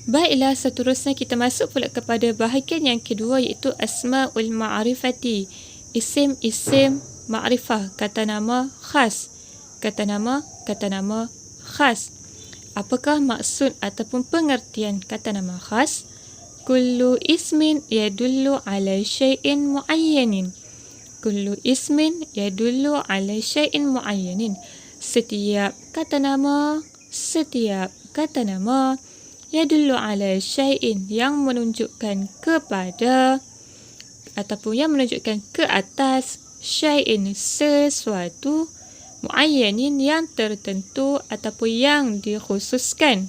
Baiklah, seterusnya kita masuk pula kepada bahagian yang kedua, iaitu asma'ul ma'rifati. Isim-isim ma'rifah, kata nama khas. Kata nama khas. Apakah maksud ataupun pengertian kata nama khas? Kullu ismin yadullu ala syai'in mu'ayyanin. Kullu ismin yadullu ala syai'in mu'ayyanin. Setiap kata nama yadullu ala syai'in, yang menunjukkan kepada ataupun yang menunjukkan ke atas syai'in, sesuatu, mu'ayyanin, yang tertentu ataupun yang dikhususkan.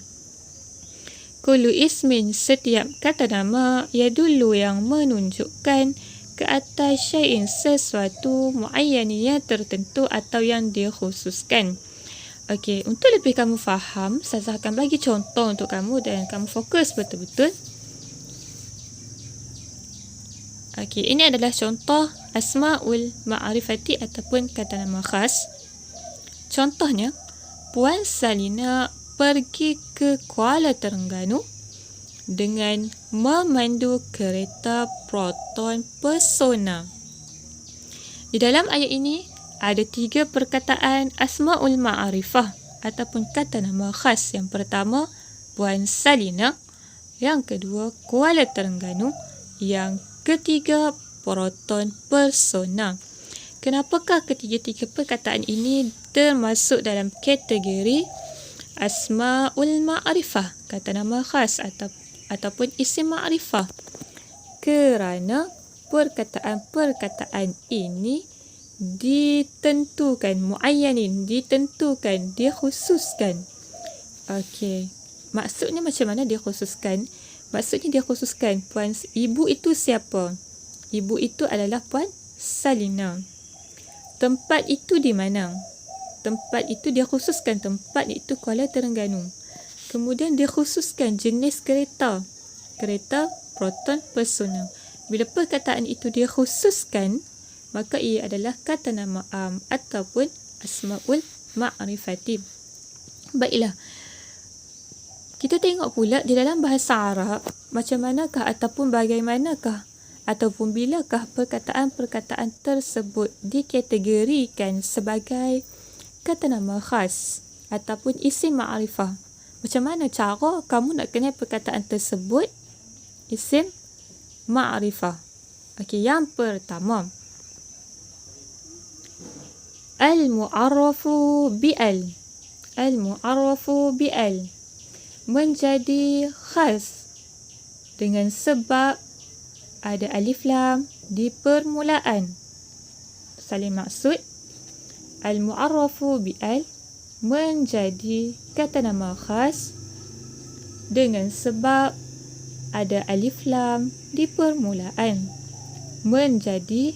Kullu ismin, setiap kata nama, yadullu, yang menunjukkan ke atas syai'in, sesuatu, mu'ayyanin, yang tertentu atau yang dikhususkan. Okey, untuk lebih kamu faham, saya akan bagi contoh untuk kamu dan kamu fokus betul-betul. Okey, ini adalah contoh asma'ul ma'rifati ataupun kata nama khas. Contohnya, Puan Salina pergi ke Kuala Terengganu dengan memandu kereta Proton Persona. Di dalam ayat ini ada 3 perkataan asma'ul ma'rifah ataupun kata nama khas. Yang pertama, Puan Salina. Yang kedua, Kuala Terengganu. Yang ketiga, Proton Persona. Kenapakah ketiga-tiga perkataan ini termasuk dalam kategori asma'ul ma'rifah, kata nama khas ataupun isim ma'rifah? Kerana perkataan-perkataan ini ditentukan, mu'ayyanin, ditentukan, dikhususkan. Okey, maksudnya macam mana dikhususkan? Maksudnya dikhususkan, ibu itu siapa? Ibu itu adalah Puan Salina. Tempat itu di mana? Tempat itu dikhususkan, tempat itu Kuala Terengganu. Kemudian dikhususkan jenis kereta, kereta Proton Persona. Bila perkataan itu dikhususkan, maka ia adalah kata nama ataupun asma'ul ma'rifati. Baiklah, kita tengok pula di dalam bahasa Arab, macam manakah ataupun bagaimanakah ataupun bilakah perkataan-perkataan tersebut dikategorikan sebagai kata nama khas ataupun isim ma'rifah. Macam mana cara kamu nak kenal perkataan tersebut isim ma'rifah? Okey, yang pertama, al-mu'arrafu bi'al. Al-mu'arrafu bi'al menjadi khas dengan sebab ada alif lam di permulaan. Salin maksud, al-mu'arrafu bi'al menjadi kata nama khas dengan sebab ada alif lam di permulaan. Menjadi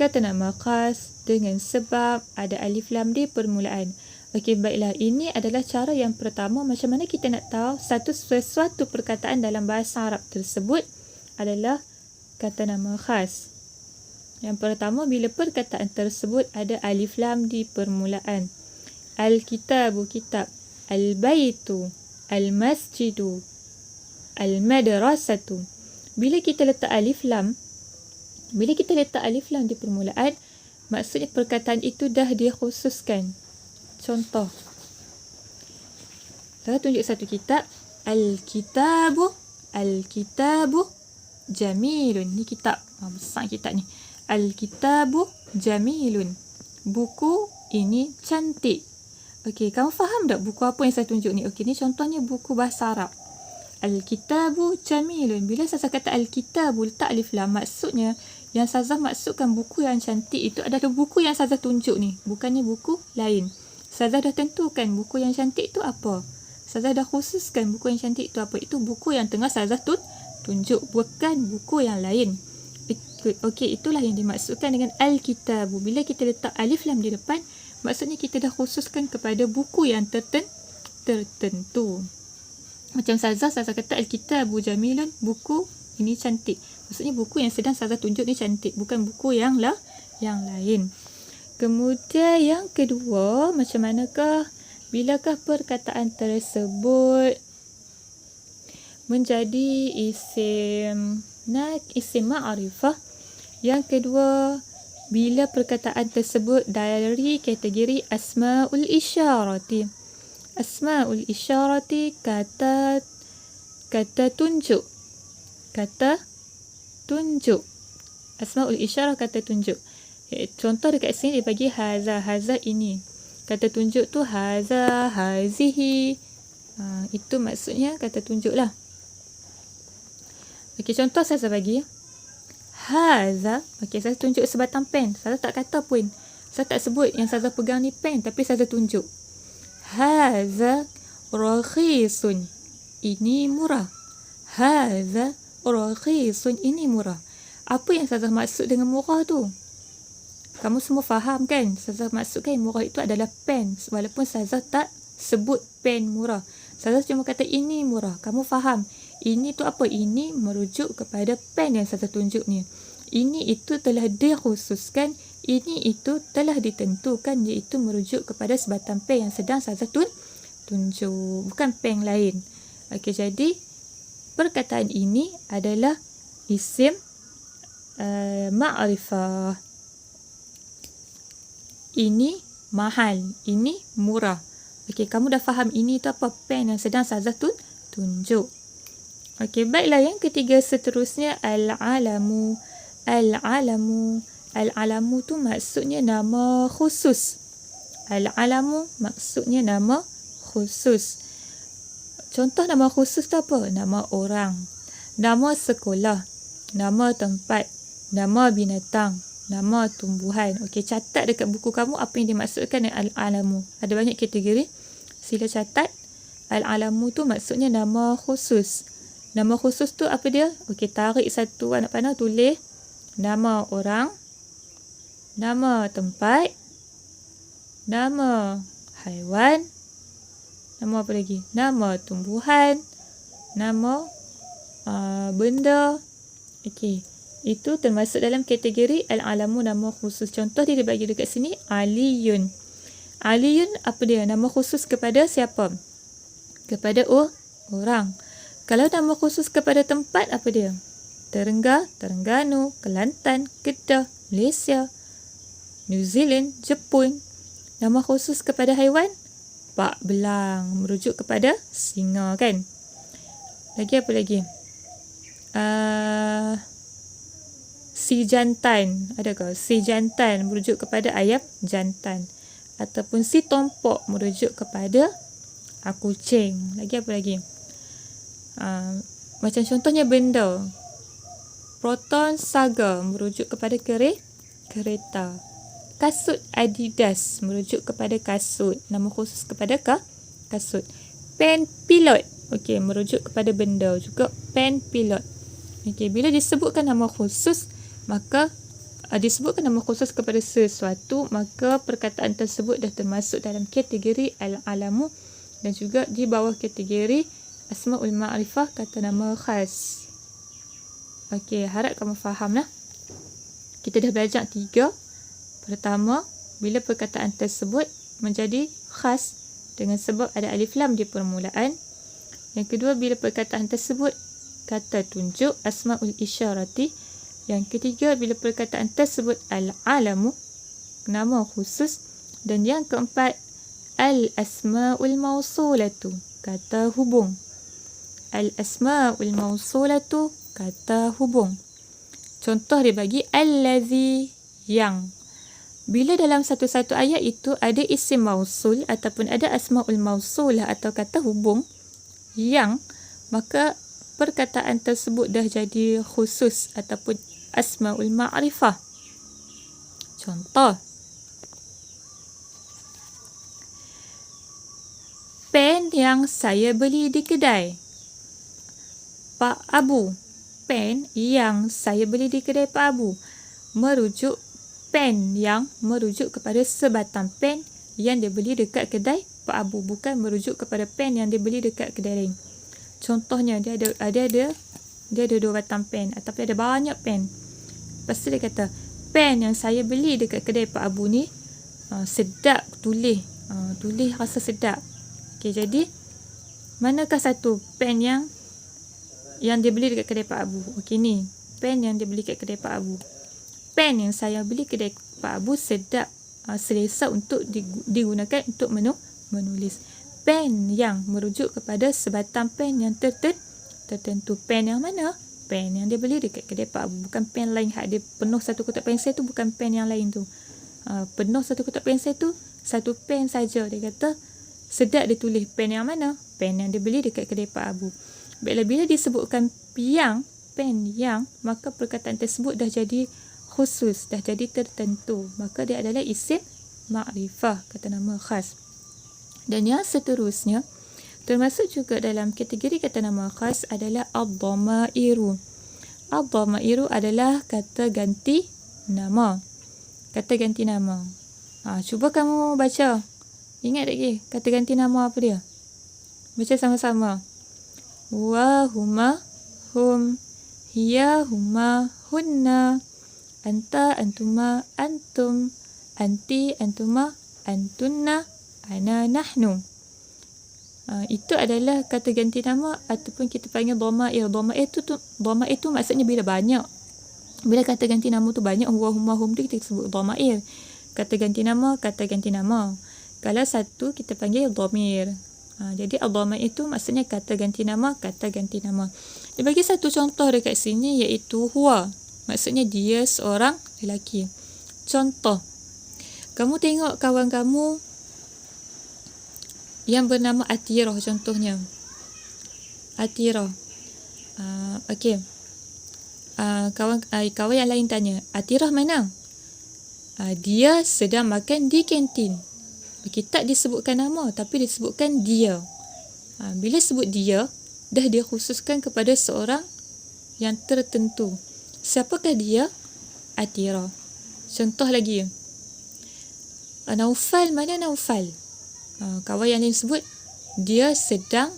kata nama khas dengan sebab ada alif lam di permulaan. Okey, baiklah, ini adalah cara yang pertama macam mana kita nak tahu sesuatu perkataan dalam bahasa Arab tersebut adalah kata nama khas. Yang pertama, bila perkataan tersebut ada alif lam di permulaan. Al-kitabu, kitab. Al-baitu, al-masjidu, al-madrasatu. Bila kita letak alif lam di permulaan, maksudnya perkataan itu dah dikhususkan. Contoh, saya tunjuk satu kitab. Al-kitabu jamilun. Ni kitab, besar kitab ni. Al-kitabu jamilun. Buku ini cantik. Okey, kamu faham tak buku apa yang saya tunjuk ni? Okey, ni contohnya buku bahasa Arab. Al-kitabu jamilun. Bila saya kata al-kitabu letak alif lam, maksudnya yang Ustazah maksudkan buku yang cantik itu adalah buku yang Ustazah tunjuk ni, bukannya buku lain. Ustazah dah tentukan buku yang cantik itu apa. Ustazah dah khususkan buku yang cantik itu apa. Itu buku yang tengah Ustazah tunjuk, bukan buku yang lain. Okey, itulah yang dimaksudkan dengan al-kitabu. Bila kita letak alif lam di depan, maksudnya kita dah khususkan kepada buku yang tertentu. Macam Ustazah kata al-kitabu jamilun, buku ini cantik. Maksudnya buku yang sedang Ustazah tunjuk ni cantik, bukan buku yang lain. Kemudian yang kedua, macam manakah bilakah perkataan tersebut menjadi isim ma'rifah. Yang kedua, bila perkataan tersebut dari kategori asma'ul isyarati. Asma'ul isyarati kata tunjuk. Kata tunjuk. Asma'ul isyarah kata tunjuk. Contoh dekat sini dia bagi haza. Haza ini. Kata tunjuk tu haza, hazihi. Itu maksudnya kata tunjuk lah. Okey, contoh saya bagi. Haza. Okey, saya tunjuk sebatang pen. Saya tak kata pun. Saya tak sebut yang saya pegang ni pen. Tapi saya tunjuk. Haza rakhisun. Ini murah. Haza rakhisun. Ini murah. Apa yang saya maksud dengan murah tu? Kamu semua faham kan? Saya maksudkan murah itu adalah pen. Walaupun saya tak sebut pen murah. Saya cuma kata ini murah. Kamu faham? Ini tu apa? Ini merujuk kepada pen yang saya tunjuk ni. Ini itu telah dikhususkan. Ini itu telah ditentukan, iaitu merujuk kepada sebatang pen yang sedang saya tunjuk. Bukan pen lain. Okey, jadi perkataan ini adalah isim ma'rifah. Ini mahal. Ini murah. Okey, kamu dah faham ini tu apa? Pen yang sedang saya tunjuk. Okey, baiklah, yang ketiga seterusnya al-alamu. Al-alamu. Al-alamu tu maksudnya nama khusus. Al-alamu maksudnya nama khusus. Contoh nama khusus tu apa? Nama orang, nama sekolah, nama tempat, nama binatang, nama tumbuhan. Okey, catat dekat buku kamu apa yang dimaksudkan dengan al-alamu. Ada banyak kategori. Sila catat. Al-alamu tu maksudnya nama khusus. Nama khusus tu apa dia? Okey, tarik satu anak panah, tulis nama orang, nama tempat, nama haiwan, nama apa lagi? Nama tumbuhan, nama benda. Okey, itu termasuk dalam kategori al-alamu, nama khusus. Contoh dia bagi dekat sini, Aliyun. Aliyun apa dia? Nama khusus kepada siapa? Kepada orang. Kalau nama khusus kepada tempat apa dia? Terengga, Terengganu, Kelantan, Kedah, Malaysia, New Zealand, Jepun. Nama khusus kepada haiwan? Pak belang, merujuk kepada singa kan? Lagi apa lagi? Si jantan. Adakah? Si jantan merujuk kepada ayam jantan. Ataupun si tompok merujuk kepada kucing. Lagi apa lagi? Macam contohnya benda. Proton saga merujuk kepada kereta. Kasut Adidas merujuk kepada kasut. Nama khusus kepada kasut. Pen pilot. Okey, merujuk kepada benda juga. Pen pilot. Okey, bila disebutkan nama khusus, maka disebutkan nama khusus kepada sesuatu, maka perkataan tersebut dah termasuk dalam kategori al-alamu dan juga di bawah kategori asma'ul ma'rifah, kata nama khas. Okey, harap kamu faham lah. Kita dah belajar 3. Pertama, bila perkataan tersebut menjadi khas dengan sebab ada alif lam di permulaan. Yang kedua, bila perkataan tersebut kata tunjuk, asma'ul isyarati. Yang ketiga, bila perkataan tersebut al-alamu, nama khusus. Dan yang keempat, al-asma'ul mausulatu, kata hubung. Al-asma'ul mausulatu, kata hubung. Contoh dia bagi allazi, yang. Bila dalam satu-satu ayat itu ada isim mausul ataupun ada asma'ul mausulah atau kata hubung yang, maka perkataan tersebut dah jadi khusus ataupun asma'ul ma'rifah. Contoh, pen yang saya beli di kedai Pak Abu. Pen yang saya beli di kedai Pak Abu merujuk, pen yang merujuk kepada sebatang pen yang dia beli dekat kedai Pak Abu, bukan merujuk kepada pen yang dia beli dekat kedai lain. Contohnya dia ada 2 batang pen ataupun ada banyak pen. Lepas tu dia kata, pen yang saya beli dekat kedai Pak Abu ni sedap tulis. Tulis rasa sedap. Okey, jadi manakah satu pen yang yang dia beli dekat kedai Pak Abu. Okey ni, pen yang dia beli kat kedai Pak Abu. Pen yang saya beli kedai Pak Abu sedap, selesa untuk digunakan untuk menulis. Pen yang merujuk kepada sebatang pen yang tertentu. Pen yang mana? Pen yang dia beli dekat kedai Pak Abu. Bukan pen lain hak dia penuh satu kotak pensel tu, bukan pen yang lain tu. Penuh satu kotak pensel tu, satu pen saja. Dia kata sedap dia tulis. Pen yang mana? Pen yang dia beli dekat kedai Pak Abu. Baiklah, bila disebutkan pen yang, maka perkataan tersebut dah jadi khusus, dah jadi tertentu. Maka dia adalah isim ma'rifah, kata nama khas. Dan yang seterusnya, termasuk juga dalam kategori kata nama khas adalah ad-dhamairu. Ad-dhamairu adalah kata ganti nama. Kata ganti nama. Cuba kamu baca. Ingat tak ke? Kata ganti nama apa dia? Baca sama-sama. Wa huma hum, hiya huma hunna, anta antuma antum, anti antuma antunna, ana nahnu. Itu adalah kata ganti nama ataupun kita panggil dhamair. Dhamair itu maksudnya bila banyak. Bila kata ganti nama tu banyak, huwa huma hum tu kita sebut dhamair. Kata ganti nama, kata ganti nama. Kalau satu kita panggil dhamir. Jadi al-dhamir itu maksudnya kata ganti nama, kata ganti nama. Dia bagi satu contoh dekat sini iaitu huwa. Maksudnya dia seorang lelaki. Contoh. Kamu tengok kawan kamu yang bernama Atirah contohnya. Atirah. Okey. Kawan yang lain tanya, Atirah mana? Dia sedang makan di kantin. Okey, tak disebutkan nama tapi disebutkan dia. Bila sebut dia, dah dia khususkan kepada seorang yang tertentu. Siapakah dia? Atirah. Contoh lagi. Naufal, mana Naufal? Kawan yang lain sebut dia sedang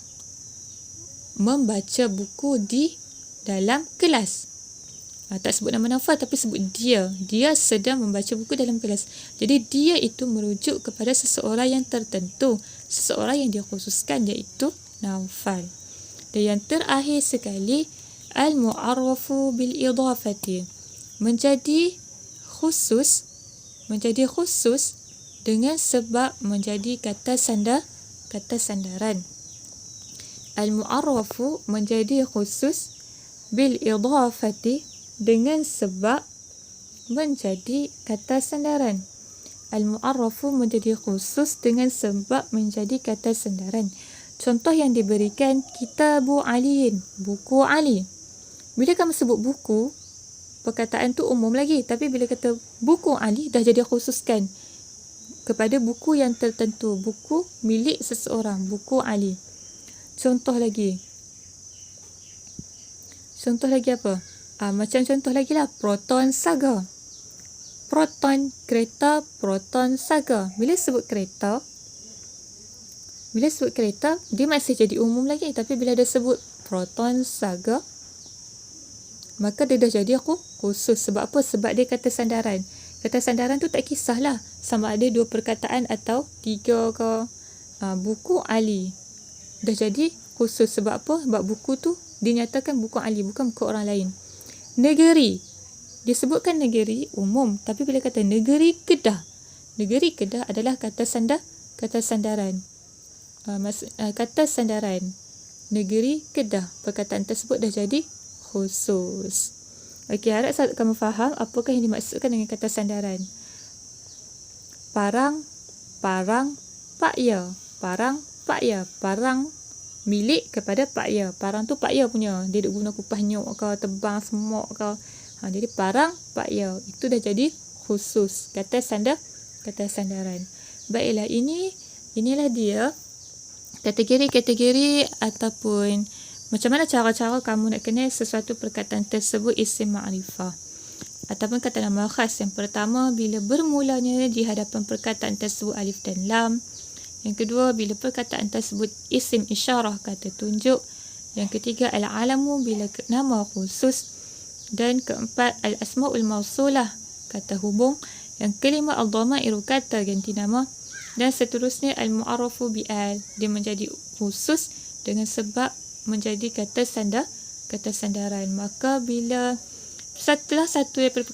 membaca buku di dalam kelas. Tak sebut nama Naufal tapi sebut dia. Dia sedang membaca buku dalam kelas. Jadi dia itu merujuk kepada seseorang yang tertentu. Seseorang yang dia khususkan iaitu Naufal. Dan yang terakhir sekali, al-mu'arrafu bil-idhafati. Menjadi khusus dengan sebab menjadi kata sandaran. Al-mu'arrafu menjadi khusus bil-idhafati dengan sebab menjadi kata sandaran. Al-mu'arrafu menjadi khusus dengan sebab menjadi kata sandaran. Contoh yang diberikan, kitabu aliin, buku Ali. Bila kamu sebut buku, perkataan tu umum lagi. Tapi bila kata buku Ali, dah jadi khususkan kepada buku yang tertentu. Buku milik seseorang, buku Ali. Contoh lagi apa? Macam contoh lagi lah, Proton Saga. Proton, kereta, Proton Saga. Bila sebut kereta, dia masih jadi umum lagi. Tapi bila dia sebut Proton Saga, maka dia dah jadi khusus. Sebab apa? Sebab dia kata sandaran. Kata sandaran tu tak kisahlah sama ada dua perkataan atau tiga ke. Buku Ali dah jadi khusus. Sebab apa? Sebab buku tu dinyatakan buku Ali, bukan buku orang lain. Negeri, disebutkan negeri umum, tapi bila kata negeri Kedah adalah kata sandaran. Kata sandaran negeri Kedah, perkataan tersebut dah jadi khusus. Okey, harap kamu faham apakah yang dimaksudkan dengan kata sandaran. Parang, Pak Ya. Parang milik kepada Pak Ya. Parang tu Pak Ya punya. Dia duk guna kupas nyok ke, tebang semok ke. Jadi parang Pak Ya. Itu dah jadi khusus. Kata sandaran. Baiklah, inilah dia kategori-kategori ataupun macam mana cara-cara kamu nak kenal sesuatu perkataan tersebut isim ma'rifah. Ataupun kata nama khas. Yang pertama, bila bermulanya di hadapan perkataan tersebut alif dan lam. Yang kedua, bila perkataan tersebut isim isyarah, kata tunjuk. Yang ketiga, al-alamu bila nama khusus. Dan keempat, al-asma'ul mausulah, kata hubung. Yang kelima, al-dhamairu, kata ganti nama. Dan seterusnya, al-mu'arrafu bi'al, dia menjadi khusus dengan sebab menjadi kata kata sandaran. Maka bila setelah satu daripada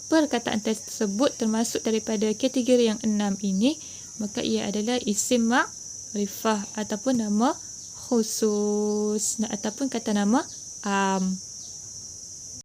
perkataan tersebut termasuk daripada kategori yang 6 ini, maka ia adalah isim ma'rifah ataupun nama khusus ataupun kata nama am.